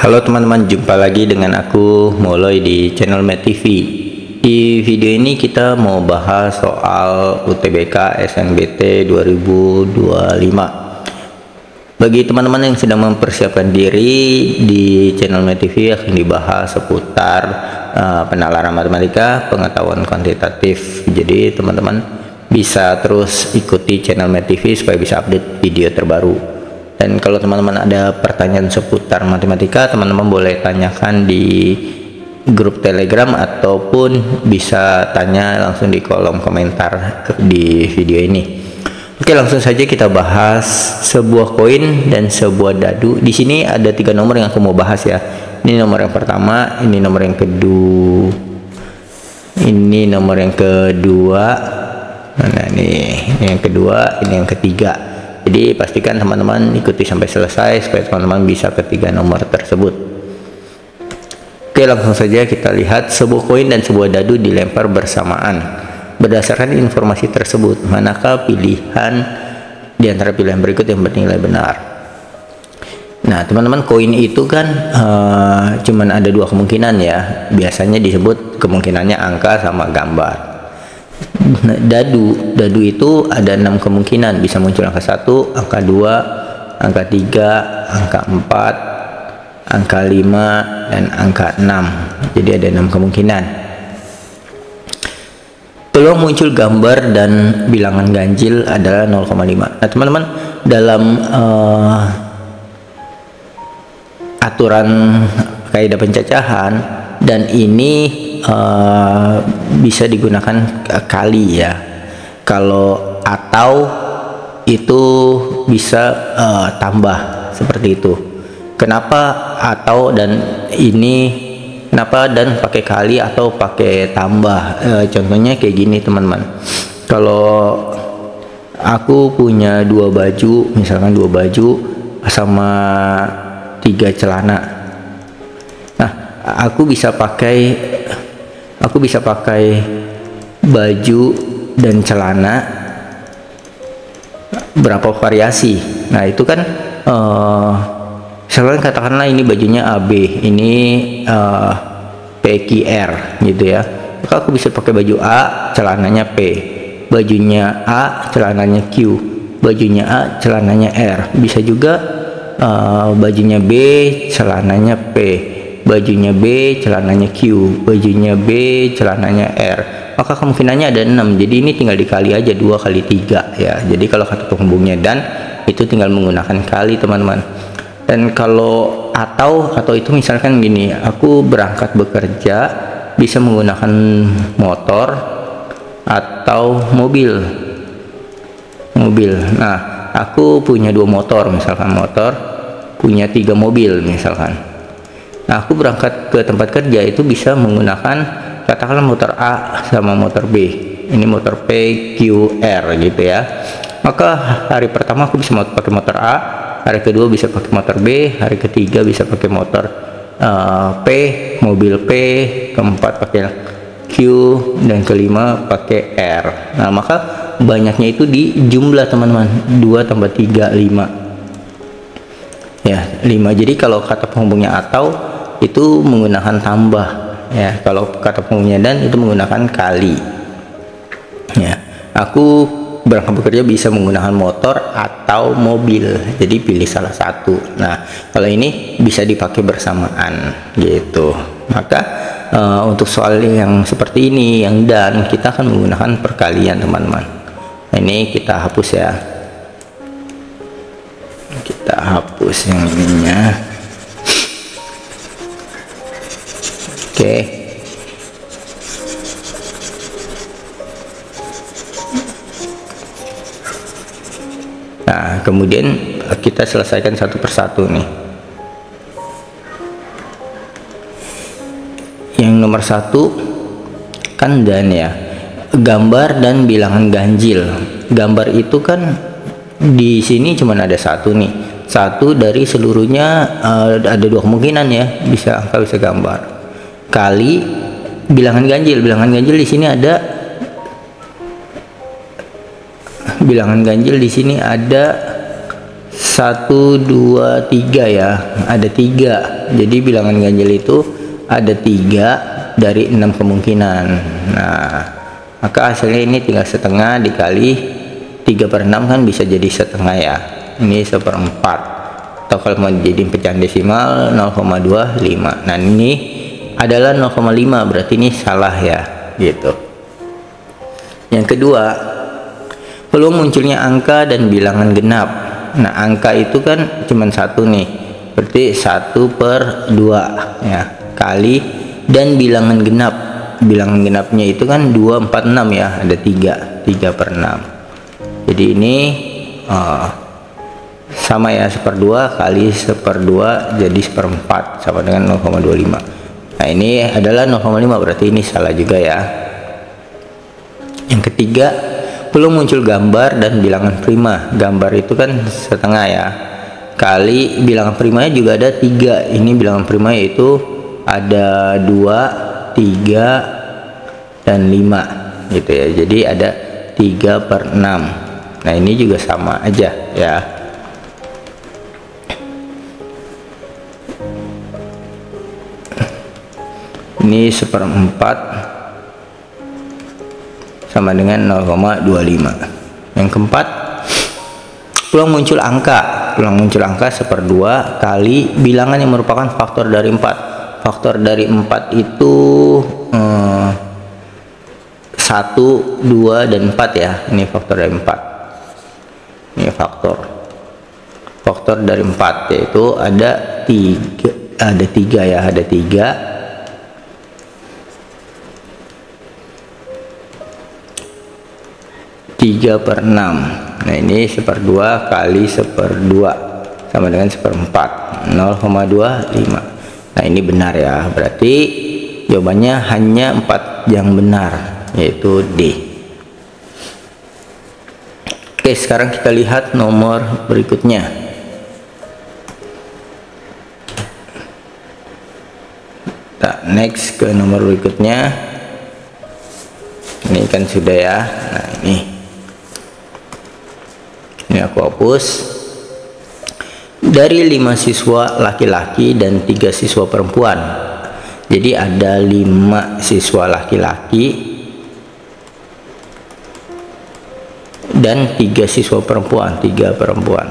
Halo teman-teman, jumpa lagi dengan aku Moloy di channel Met TV. Di video ini kita mau bahas soal UTBK SNBT 2025. Bagi teman-teman yang sedang mempersiapkan diri, di channel Met TV akan dibahas seputar penalaran matematika, pengetahuan kuantitatif. Jadi teman-teman bisa terus ikuti channel Met TV supaya bisa update video terbaru. Dan kalau teman-teman ada pertanyaan seputar matematika, teman-teman boleh tanyakan di grup Telegram ataupun bisa tanya langsung di kolom komentar di video ini. Oke, langsung saja kita bahas sebuah koin dan sebuah dadu. Di sini ada 3 nomor yang aku mau bahas ya. Ini nomor yang pertama, ini nomor yang kedua, ini nomor yang kedua. Nah, ini yang kedua, ini yang ketiga. Jadi pastikan teman-teman ikuti sampai selesai supaya teman-teman bisa ketiga nomor tersebut. Oke, langsung saja kita lihat sebuah koin dan sebuah dadu dilempar bersamaan. Berdasarkan informasi tersebut, manakah pilihan di antara pilihan berikut yang bernilai benar? Nah, teman-teman, koin itu kan cuman ada 2 kemungkinan ya. Biasanya disebut kemungkinannya angka sama gambar. Nah, dadu itu ada 6 kemungkinan, bisa muncul angka 1, angka 2, angka 3, angka 4, angka 5, dan angka 6. Jadi ada 6 kemungkinan. Peluang muncul gambar dan bilangan ganjil adalah 0,5. Nah teman-teman, dalam aturan kaidah pencacahan, dan ini bisa digunakan kali ya. Kalau atau itu bisa tambah seperti itu. Kenapa atau dan ini, kenapa dan pakai kali atau pakai tambah? Contohnya kayak gini teman-teman. Kalau aku punya 2 baju, misalkan 2 baju sama 3 celana. Nah, aku bisa pakai baju dan celana berapa variasi. Nah itu kan misalkan katakanlah ini bajunya AB, ini PQR gitu ya, maka aku bisa pakai baju A, celananya P, bajunya A, celananya Q, bajunya A, celananya R. Bisa juga bajunya B, celananya P, bajunya B, celananya Q, bajunya B, celananya R. Maka kemungkinannya ada 6. Jadi ini tinggal dikali aja 2 kali 3 ya. Jadi kalau kata penghubungnya dan, itu tinggal menggunakan kali teman-teman. Dan kalau atau itu misalkan gini, aku berangkat bekerja bisa menggunakan motor atau mobil. Nah, aku punya 2 motor, misalkan motor, punya 3 mobil misalkan. Nah, aku berangkat ke tempat kerja itu bisa menggunakan katakanlah motor A sama motor B. Ini motor PQR gitu ya. Maka hari pertama aku bisa pakai motor A, hari kedua bisa pakai motor B, hari ketiga bisa pakai motor P, mobil P, keempat pakai Q, dan kelima pakai R. Nah, maka banyaknya itu di jumlah teman-teman. 2 tambah 3, 5. Ya, 5. Jadi kalau kata penghubungnya atau itu menggunakan tambah ya. Kalau kata penghubungnya dan itu menggunakan kali ya. Aku berangkat bekerja bisa menggunakan motor atau mobil, jadi pilih salah satu. Nah, kalau ini bisa dipakai bersamaan gitu. Maka untuk soal yang seperti ini, yang dan, kita akan menggunakan perkalian teman-teman. Nah, ini kita hapus ya, kita hapus yang ininya. Oke. Nah, kemudian kita selesaikan satu persatu nih. Yang nomor 1 kan dan ya, gambar dan bilangan ganjil. Gambar itu kan di sini cuma ada 1 nih. 1 dari seluruhnya ada 2 kemungkinan ya, bisa angka bisa gambar. Kali bilangan ganjil. Bilangan ganjil di sini ada 1 2 3 ya, ada 3. Jadi bilangan ganjil itu ada 3 dari 6 kemungkinan. Nah, maka hasilnya ini tinggal setengah dikali 3/6 kan bisa jadi setengah ya. Ini 1/4, atau kalau mau jadi pecahan desimal 0,25. Nah, ini adalah 0,5, berarti ini salah ya, gitu. Yang kedua, peluang munculnya angka dan bilangan genap. Nah, angka itu kan cuma satu nih, berarti 1/2 ya, kali dan bilangan genap. Bilangan genapnya itu kan 2 4 6 ya, ada 3/6. Jadi ini sama ya, 1/2 kali 1/2 jadi 1/4 sama dengan 0,25. Nah, ini adalah 0,5, berarti ini salah juga ya. Yang ketiga, peluang muncul gambar dan bilangan prima. Gambar itu kan setengah ya, kali bilangan primanya juga ada 3. Ini bilangan prima yaitu ada 2, 3, dan 5 gitu ya. Jadi ada 3/6. Nah, ini juga sama aja ya. Ini 1/4 sama dengan 0,25. Yang keempat, peluang muncul angka. Peluang muncul angka 1/2 kali bilangan yang merupakan faktor dari 4. Faktor dari 4 itu 1, 2, dan 4 ya. Ini faktor dari 4. Ini faktor dari 4, yaitu ada 3 ya, ada 3. 3/6. Nah, ini 1/2 kali 1/2 sama dengan 1/4, 0,25. Nah, ini benar ya, berarti jawabannya hanya 4 yang benar, yaitu D. Oke, sekarang kita lihat nomor berikutnya. Nah, next ke nomor berikutnya. Ini kan sudah ya. Nah, ini aku hapus. Dari 5 siswa laki-laki dan 3 siswa perempuan. Jadi ada 5 siswa laki-laki dan 3 siswa perempuan, 3 perempuan.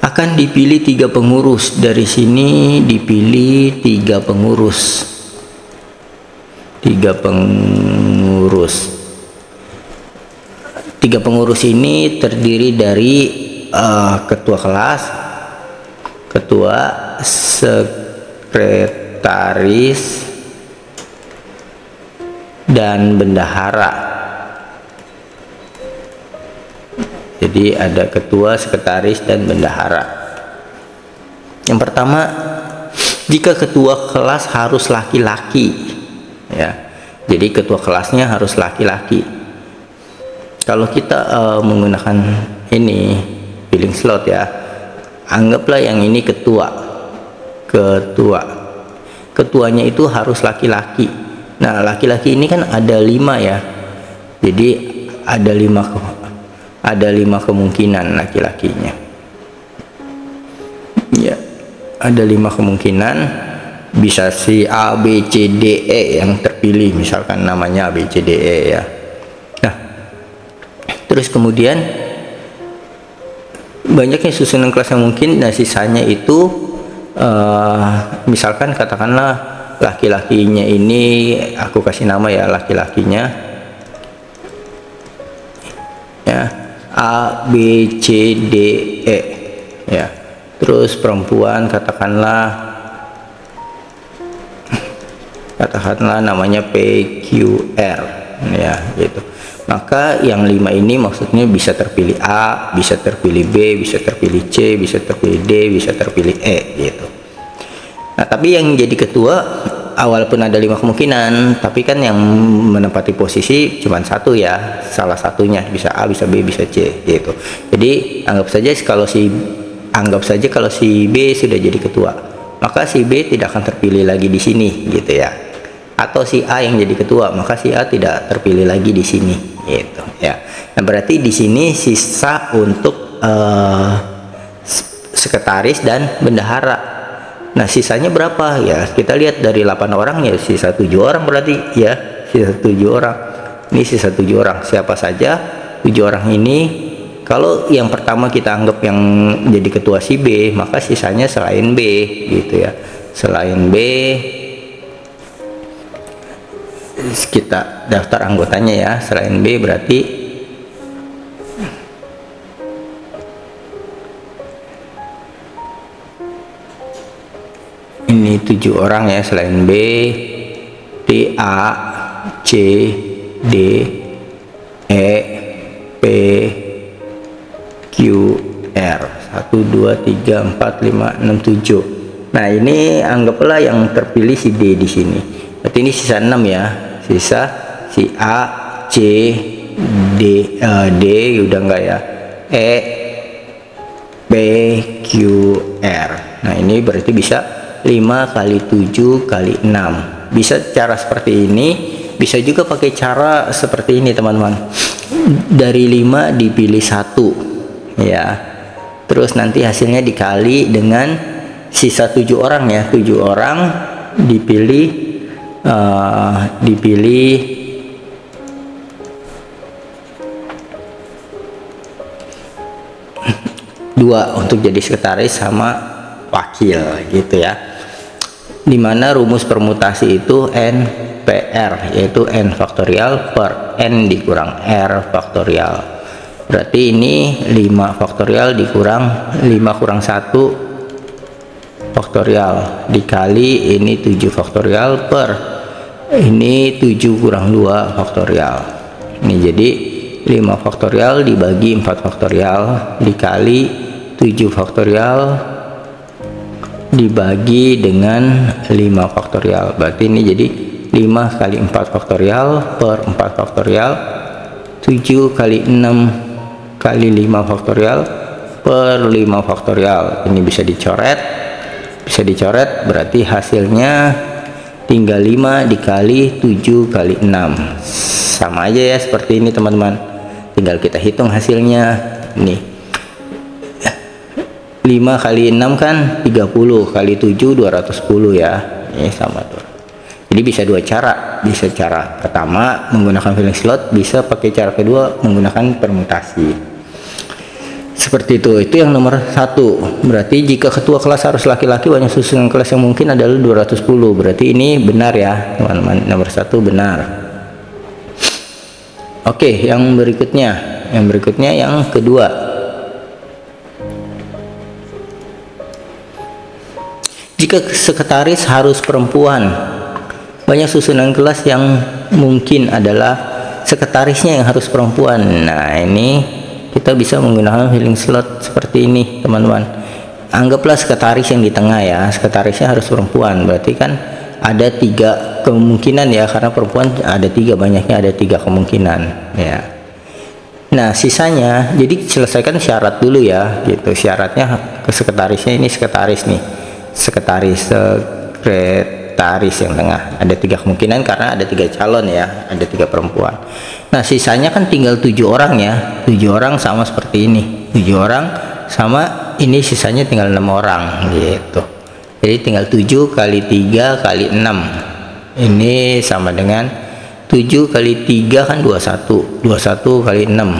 Akan dipilih 3 pengurus. Dari sini dipilih 3 pengurus. 3 pengurus. 3 pengurus ini terdiri dari ketua kelas, ketua, sekretaris, dan bendahara. Jadi ada ketua, sekretaris, dan bendahara. Yang pertama, jika ketua kelas harus laki-laki ya, jadi ketua kelasnya harus laki-laki. Kalau kita menggunakan ini filling slot ya, anggaplah yang ini ketuanya itu harus laki-laki. Nah, laki-laki ini kan ada 5 ya, jadi ada 5 kemungkinan laki-lakinya ya, ada 5 kemungkinan. Bisa si A, B, C, D, E yang terpilih, misalkan namanya A, B, C, D, E ya. Nah, terus kemudian banyaknya susunan kelas yang mungkin. Nah, sisanya itu misalkan katakanlah laki-lakinya ini aku kasih nama ya, laki-lakinya ya A, B, C, D, E ya. Terus perempuan katakanlah namanya P, Q, R ya, gitu. Maka yang 5 ini maksudnya bisa terpilih A, bisa terpilih B, bisa terpilih C, bisa terpilih D, bisa terpilih E gitu. Nah, tapi yang jadi ketua walaupun ada 5 kemungkinan, tapi kan yang menempati posisi cuma 1 ya, salah satunya bisa A, bisa B, bisa C gitu. Jadi anggap saja kalau si B sudah jadi ketua, maka si B tidak akan terpilih lagi di sini gitu ya. atau si A yang jadi ketua, maka si A tidak terpilih lagi di sini gitu ya. Nah, berarti di sini sisa untuk sekretaris dan bendahara. Nah, sisanya berapa ya? Kita lihat dari 8 orang ya sisa 7 orang berarti ya, sisa 7 orang. Ini sisa 7 orang. Siapa saja 7 orang ini? Kalau yang pertama kita anggap yang jadi ketua si B, maka sisanya selain B gitu ya. Selain B kita daftar anggotanya ya. Selain B berarti ini 7 orang ya. Selain B, D, A, C, D, E, P, Q, R. 1, 2, 3, 4, 5, 6, 7. Nah, ini anggaplah yang terpilih si D di sini. Berarti ini sisa 6 ya. Sisa si A, C, D, D udah enggak ya. E, P, Q, R. Nah, ini berarti bisa 5 kali 7 kali 6. Bisa cara seperti ini, bisa juga pakai cara seperti ini teman-teman. Dari 5 dipilih 1 ya, terus nanti hasilnya dikali dengan sisa 7 orang ya. 7 orang dipilih dipilih 2 untuk jadi sekretaris sama wakil gitu ya. Dimana rumus permutasi itu NPR, yaitu N faktorial per N dikurang R faktorial. Berarti ini 5 faktorial dikurang 5 kurang 1 faktorial dikali ini 7 faktorial per ini 7 kurang 2 faktorial. Ini jadi 5 faktorial dibagi 4 faktorial dikali 7 faktorial dibagi dengan 5 faktorial. Berarti ini jadi 5 kali 4 faktorial per 4 faktorial 7 kali 6 kali 5 faktorial per 5 faktorial. Ini bisa dicoret, berarti hasilnya tinggal 5 dikali 7 kali 6. Sama aja ya seperti ini teman-teman, tinggal kita hitung hasilnya. Nih 5 kali 6 kan 30 kali 7 210 ya. Ini sama tuh. Jadi bisa dua cara. Bisa cara pertama menggunakan filling slot, bisa pakai cara kedua menggunakan permutasi. Seperti itu yang nomor 1. Berarti jika ketua kelas harus laki-laki, banyak susunan kelas yang mungkin adalah 210. Berarti ini benar ya teman-teman, nomor 1 benar. Oke, yang berikutnya yang kedua. Jika sekretaris harus perempuan, banyak susunan kelas yang mungkin adalah sekretarisnya yang harus perempuan. Nah, ini kita bisa menggunakan filling slot seperti ini teman-teman. Anggaplah sekretaris yang di tengah ya, sekretarisnya harus perempuan. Berarti kan ada 3 kemungkinan ya, karena perempuan ada 3, banyaknya ada 3 kemungkinan ya. Nah, sisanya jadi selesaikan syarat dulu ya gitu. Syaratnya ke sekretarisnya, ini sekretaris nih, sekretaris yang tengah ada 3 kemungkinan karena ada 3 calon ya, ada 3 perempuan. Nah, sisanya kan tinggal 7 orang ya. 7 orang sama seperti ini, 7 orang sama ini, sisanya tinggal 6 orang gitu. Jadi tinggal 7 kali 3 kali 6, ini sama dengan 7 kali 3 kan 21, 21 kali 6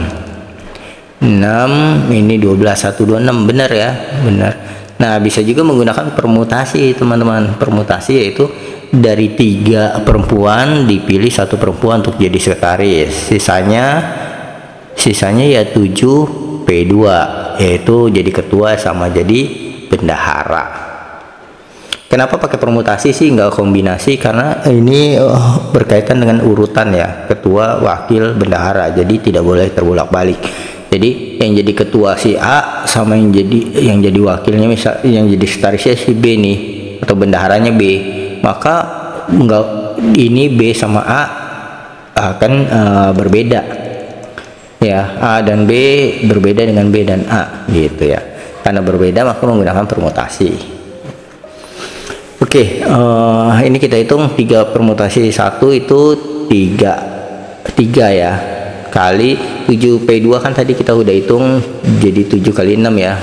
ini 12, 126. Benar ya, benar. Nah, bisa juga menggunakan permutasi teman-teman. Permutasi yaitu dari 3 perempuan dipilih 1 perempuan untuk jadi sekretaris. Sisanya ya 7 P2, yaitu jadi ketua sama jadi bendahara. Kenapa pakai permutasi sih, nggak kombinasi? Karena ini berkaitan dengan urutan ya, ketua, wakil, bendahara. Jadi tidak boleh terbolak-balik. Jadi yang jadi ketua si A sama yang jadi wakilnya, misal yang jadi sekretarisnya si B nih, atau bendaharanya B, maka enggak, ini B sama A akan berbeda ya. A dan B berbeda dengan B dan A gitu ya. Karena berbeda maka menggunakan permutasi. Oke, ini kita hitung 3 permutasi 1 itu 3 ya, kali 7P2 kan tadi kita udah hitung jadi 7 kali 6 ya,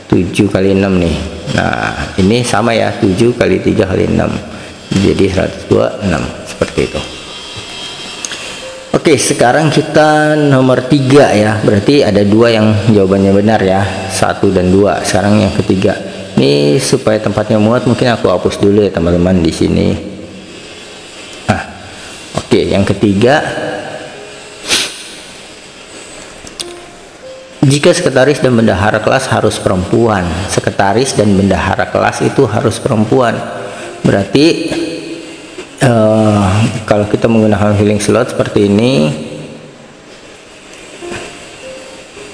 7 kali 6 nih. Nah ini sama ya, 7 kali 3 kali 6 jadi 126 seperti itu. Oke, sekarang kita nomor 3 ya, berarti ada 2 yang jawabannya benar ya, 1 dan 2. Sekarang yang ketiga, ini supaya tempatnya muat mungkin aku hapus dulu ya teman-teman di sini. Nah, oke, yang ketiga, jika sekretaris dan bendahara kelas harus perempuan. Sekretaris dan bendahara kelas itu harus perempuan. Berarti kalau kita menggunakan filling slot seperti ini,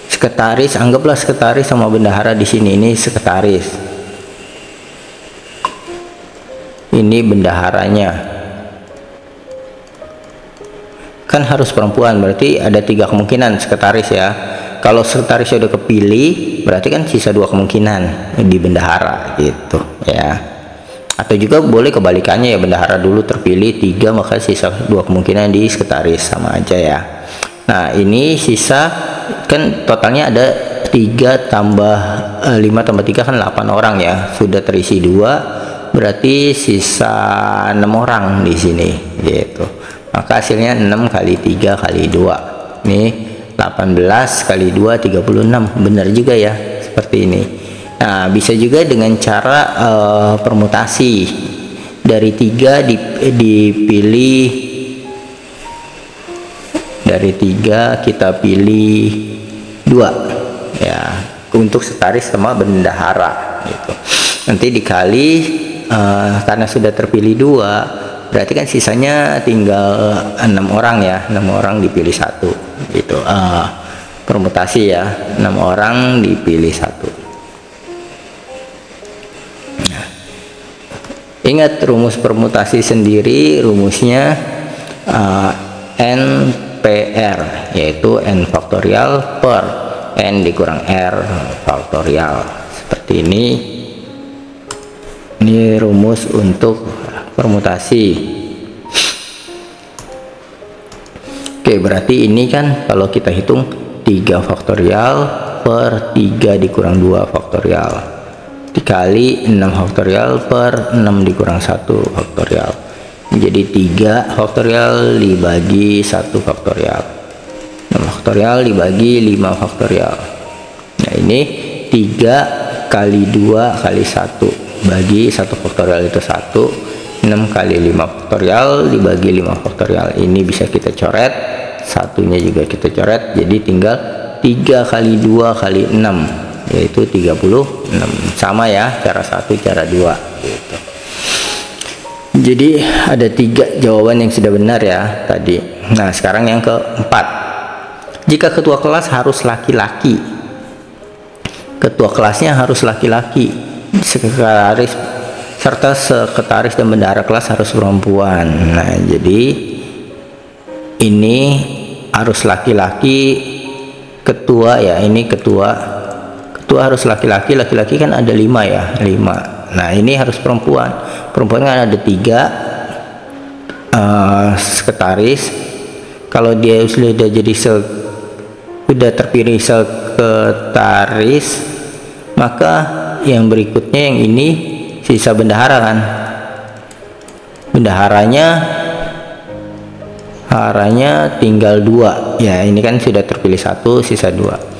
sekretaris, anggaplah sekretaris sama bendahara di sini, ini sekretaris, ini bendaharanya, kan harus perempuan. Berarti ada 3 kemungkinan sekretaris ya. Kalau sekretaris udah kepilih, berarti kan sisa 2 kemungkinan di bendahara gitu ya. Atau juga boleh kebalikannya ya, bendahara dulu terpilih 3, maka sisa 2 kemungkinan di sekretaris, sama aja ya. Nah ini sisa kan totalnya ada 3 tambah 5 tambah 3 kan 8 orang ya, sudah terisi 2, berarti sisa 6 orang di sini gitu. Maka hasilnya 6 kali 3 kali 2, ini 18 kali 2 36, benar juga ya seperti ini. Nah bisa juga dengan cara permutasi, dari 3 dipilih, dari 3 kita pilih 2 ya, untuk sekretaris sama bendahara gitu. Nanti dikali karena sudah terpilih 2, berarti kan sisanya tinggal 6 orang ya, 6 orang dipilih 1 gitu. Permutasi ya, 6 orang dipilih 1. Ingat rumus permutasi sendiri, rumusnya NPR, yaitu N faktorial per N dikurang R faktorial. Seperti ini. Ini rumus untuk permutasi. Oke, berarti ini kan kalau kita hitung 3 faktorial per 3 dikurang 2 faktorial dikali 6 faktorial per 6 dikurang 1 faktorial, menjadi 3 faktorial dibagi 1 faktorial, 6 faktorial dibagi 5 faktorial. Nah ini 3 kali 2 kali 1 bagi 1 faktorial itu 1, 6 kali 5 faktorial dibagi 5 faktorial, ini bisa kita coret, satunya juga kita coret, jadi tinggal 3 kali 2 kali 6 yaitu 36, sama ya, cara 1 cara 2 gitu. Jadi ada 3 jawaban yang sudah benar ya tadi. Nah sekarang yang keempat, jika ketua kelas harus laki-laki, ketua kelasnya harus laki-laki, sekretaris serta sekretaris dan bendahara kelas harus perempuan. Nah jadi ini harus laki-laki, ketua ya, ini ketua harus laki-laki, laki-laki kan ada 5 ya, 5. Nah ini harus perempuan, perempuan kan ada 3. Sekretaris, kalau dia sudah jadi sudah terpilih sekretaris, maka yang berikutnya yang ini sisa bendahara kan, bendaharanya tinggal 2 ya, ini kan sudah terpilih 1 sisa 2.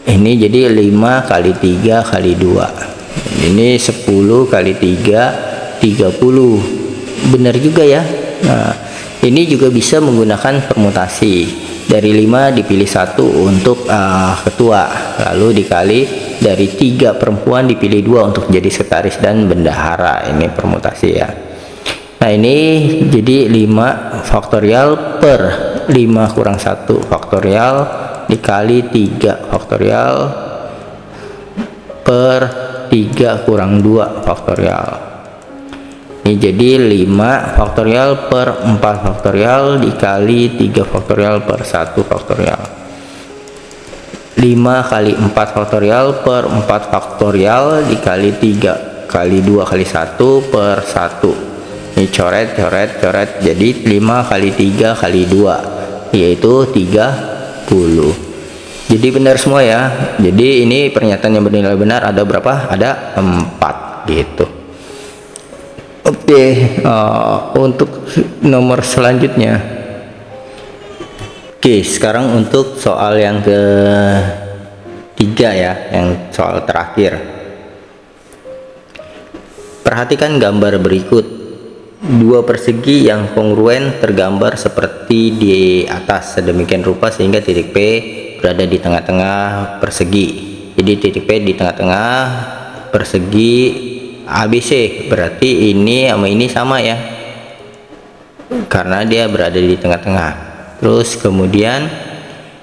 Ini jadi 5 kali 3 kali 2, ini 10 kali 3 30, benar juga ya. Nah ini juga bisa menggunakan permutasi, dari 5 dipilih 1 untuk ketua, lalu dikali dari 3 perempuan dipilih 2 untuk jadi sekretaris dan bendahara, ini permutasi ya. Nah ini jadi 5 faktorial per 5 kurang 1 faktorial dikali 3 faktorial per 3 kurang 2 faktorial, ini jadi 5 faktorial per 4 faktorial dikali 3 faktorial per 1 faktorial, 5 kali 4 faktorial per 4 faktorial dikali 3 kali 2 kali 1 per 1. Ini coret jadi 5 kali 3 kali 2 yaitu 30. Jadi benar semua ya. Jadi ini pernyataan yang bernilai benar ada berapa? Ada 4 gitu. Oke, untuk nomor selanjutnya. Oke, sekarang untuk soal yang ketiga ya, yang soal terakhir. Perhatikan gambar berikut. Dua persegi yang kongruen tergambar seperti di atas sedemikian rupa sehingga titik P berada di tengah-tengah persegi. Jadi titik P di tengah-tengah persegi ABC, berarti ini sama ini sama ya, karena dia berada di tengah-tengah. Terus kemudian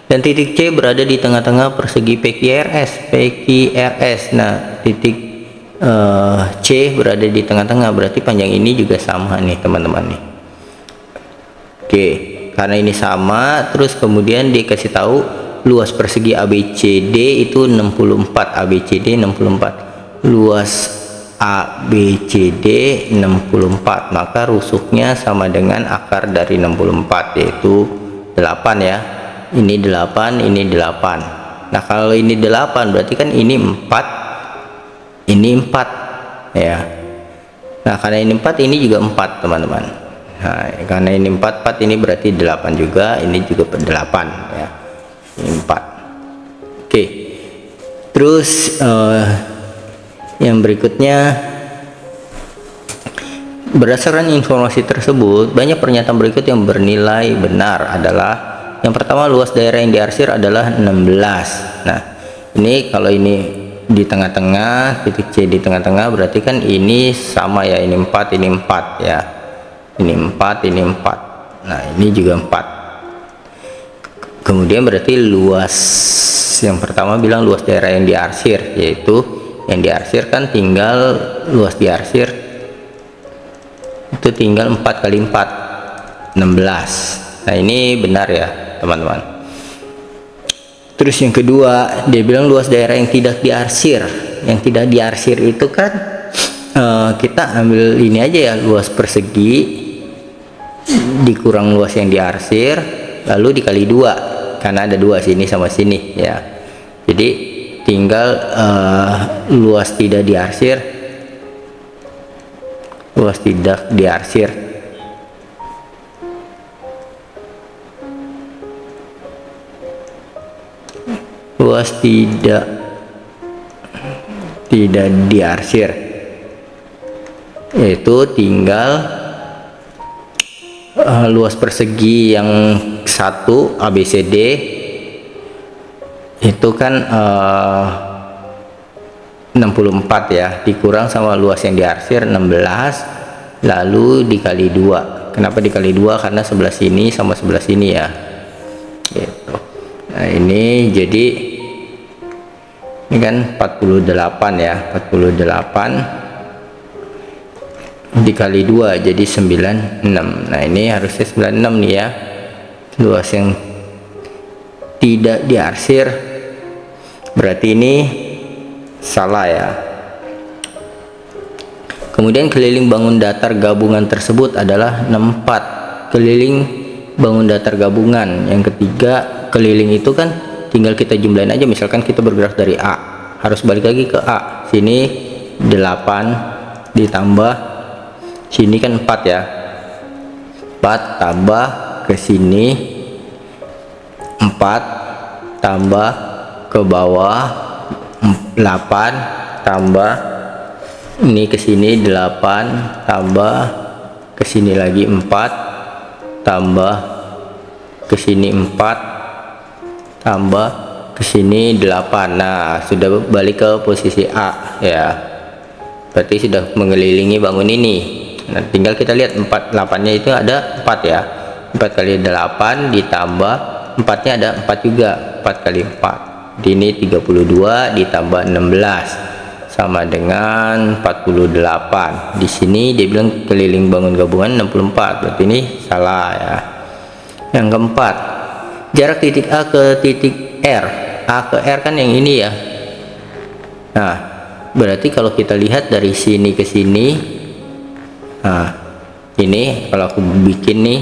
dan titik C berada di tengah-tengah persegi PQRS. Nah, titik C berada di tengah-tengah, berarti panjang ini juga sama nih teman-teman nih. Oke, karena ini sama, terus kemudian dikasih tahu luas persegi ABCD itu 64, ABCD 64, luas ABCD 64, maka rusuknya sama dengan akar dari 64 yaitu 8 ya. Ini 8, ini 8. Nah, kalau ini 8 berarti kan ini 4, ini 4 ya. Nah, karena ini 4, ini juga 4 teman-teman. Nah, karena ini 4, ini berarti 8 juga, ini juga 8 ya. Ini 4. Oke. Terus yang berikutnya, berdasarkan informasi tersebut banyak pernyataan berikut yang bernilai benar adalah yang pertama, luas daerah yang diarsir adalah 16. Nah, ini kalau ini di tengah-tengah, titik C di tengah-tengah, berarti kan ini sama ya, ini 4, ini 4 ya, ini 4, ini 4. Nah, ini juga 4. Kemudian berarti luas yang pertama bilang luas daerah yang diarsir, yaitu yang diarsir kan tinggal luas diarsir itu tinggal 4 kali 4, 16. Nah, ini benar ya teman-teman. Terus yang kedua, dia bilang luas daerah yang tidak diarsir. Yang tidak diarsir itu kan kita ambil ini aja ya, luas persegi dikurang luas yang diarsir lalu dikali 2, karena ada 2 sini sama sini ya. Jadi tinggal luas tidak diarsir, luas tidak diarsir luas tidak diarsir yaitu tinggal luas persegi yang 1 ABCD itu kan 64 ya, dikurang sama luas yang diarsir 16 lalu dikali 2. Kenapa dikali 2? Karena sebelah sini sama sebelah sini ya gitu. Nah, ini jadi ini kan 48 ya, 48 dikali 2 jadi 96. Nah, ini harusnya 96 nih ya, luas yang tidak diarsir, berarti ini salah ya. Kemudian keliling bangun datar gabungan tersebut adalah 64, keliling bangun datar gabungan. Yang ketiga, keliling itu kan tinggal kita jumlahin aja, misalkan kita bergerak dari A, harus balik lagi ke A. Sini 8 ditambah sini kan 4 ya, 4 tambah ke sini 4 tambah ke bawah 8 tambah ini ke sini 8 tambah ke sini lagi 4 tambah ke sini 4 tambah ke sini 8. Nah, sudah balik ke posisi A ya, berarti sudah mengelilingi bangun ini. Nah, tinggal kita lihat 8 nya itu ada 4 ya, 4 kali 8 ditambah 4 nya ada 4 juga, 4 kali 4 ini 32 ditambah 16 sama dengan 48. Di sini dia bilang keliling bangun gabungan 64, berarti ini salah ya. Yang keempat, jarak titik A ke titik R, A ke R kan yang ini ya. Nah, Berarti kalau kita lihat dari sini ke sini, nah ini kalau aku bikin nih,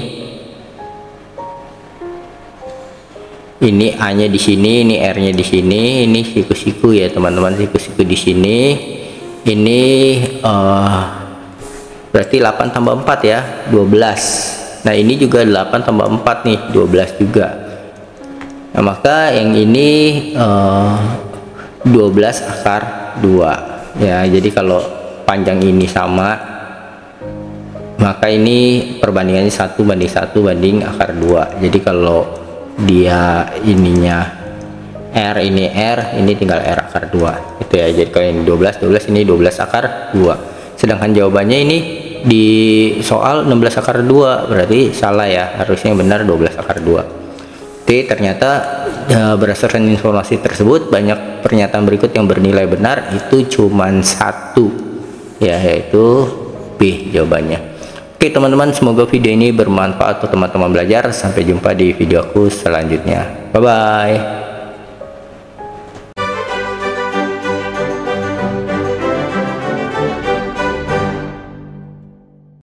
ini A nya di sini, ini R nya di sini, ini siku-siku ya teman-teman, siku-siku di sini. Ini berarti 8 tambah 4 ya, 12. Nah ini juga 8 tambah 4 nih, 12 juga. Nah maka yang ini 12 akar 2 ya. Jadi kalau panjang ini sama, maka ini perbandingannya 1:1 akar 2. Jadi kalau dia ininya R, ini R, ini tinggal R akar 2 itu ya. Jadi kalau ini 12, ini 12 akar 2. Sedangkan jawabannya ini di soal 16 akar 2, berarti salah ya, harusnya benar 12 akar 2. Oke, ternyata berdasarkan informasi tersebut, banyak pernyataan berikut yang bernilai benar itu cuman 1 ya, yaitu B jawabannya. Oke teman-teman, semoga video ini bermanfaat untuk teman-teman belajar. Sampai jumpa di videoku selanjutnya. Bye bye.